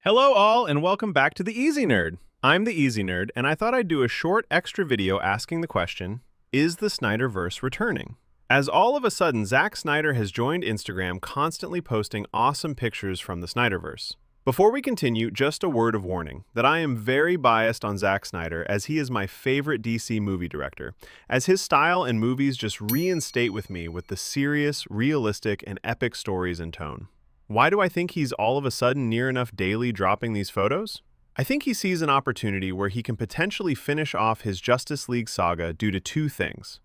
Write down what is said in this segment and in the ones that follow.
Hello all, and welcome back to the Easy Nerd. I'm the Easy Nerd, and I thought I'd do a short extra video asking the question, is the Snyderverse returning? As all of a sudden, Zack Snyder has joined Instagram, constantly posting awesome pictures from the Snyderverse. Before we continue, just a word of warning that I am very biased on Zack Snyder, as he is my favorite DC movie director, as his style and movies just reinstate with me with the serious, realistic, and epic stories and tone. Why do I think he's all of a sudden near enough daily dropping these photos? I think he sees an opportunity where he can potentially finish off his Justice League saga due to two things.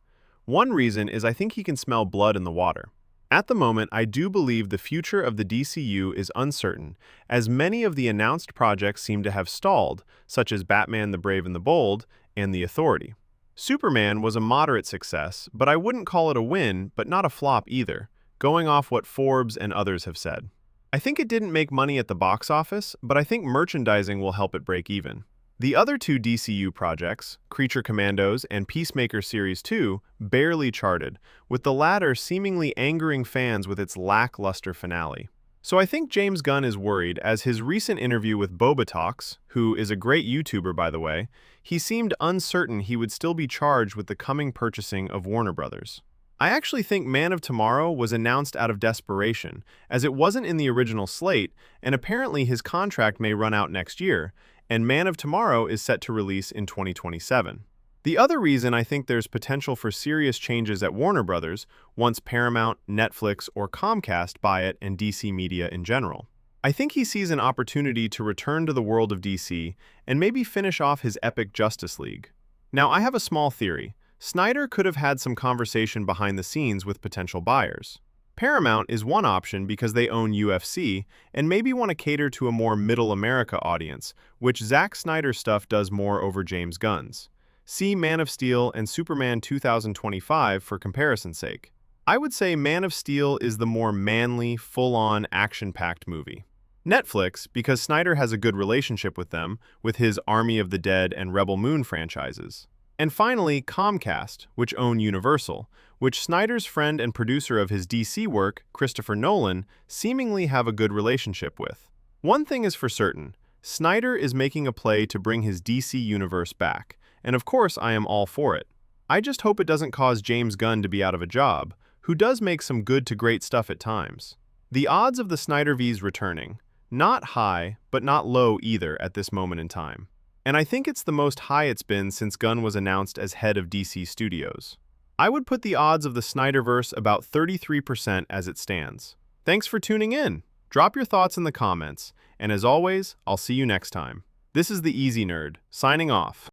One reason is I think he can smell blood in the water. At the moment, I do believe the future of the DCU is uncertain, as many of the announced projects seem to have stalled, such as Batman the Brave and the Bold and The Authority. Superman was a moderate success, but I wouldn't call it a win, but not a flop either, going off what Forbes and others have said. I think it didn't make money at the box office, but I think merchandising will help it break even. The other two DCU projects, Creature Commandos and Peacemaker Series 2, barely charted, with the latter seemingly angering fans with its lackluster finale. So I think James Gunn is worried, as his recent interview with Boba Talks, who is a great YouTuber by the way, he seemed uncertain he would still be charged with the coming purchasing of Warner Brothers. I actually think Man of Tomorrow was announced out of desperation, as it wasn't in the original slate, and apparently his contract may run out next year, and Man of Tomorrow is set to release in 2027. The other reason I think there's potential for serious changes at Warner Brothers once Paramount, Netflix, or Comcast buy it and DC Media in general. I think he sees an opportunity to return to the world of DC and maybe finish off his epic Justice League. Now, I have a small theory. Snyder could have had some conversation behind the scenes with potential buyers. Paramount is one option because they own UFC and maybe want to cater to a more middle America audience, which Zack Snyder stuff does more over James Gunn's. See Man of Steel and Superman 2025 for comparison's sake. I would say Man of Steel is the more manly, full-on, action-packed movie. Netflix, because Snyder has a good relationship with them, with his Army of the Dead and Rebel Moon franchises. And finally, Comcast, which own Universal, which Snyder's friend and producer of his DC work, Christopher Nolan, seemingly have a good relationship with. One thing is for certain, Snyder is making a play to bring his DC universe back, and of course I am all for it. I just hope it doesn't cause James Gunn to be out of a job, who does make some good to great stuff at times. The odds of the Snyderverse returning, not high, but not low either at this moment in time. And I think it's the most high it's been since Gunn was announced as head of DC Studios. I would put the odds of the Snyderverse about 33% as it stands. Thanks for tuning in. Drop your thoughts in the comments, and as always, I'll see you next time. This is the Easy Nerd, signing off.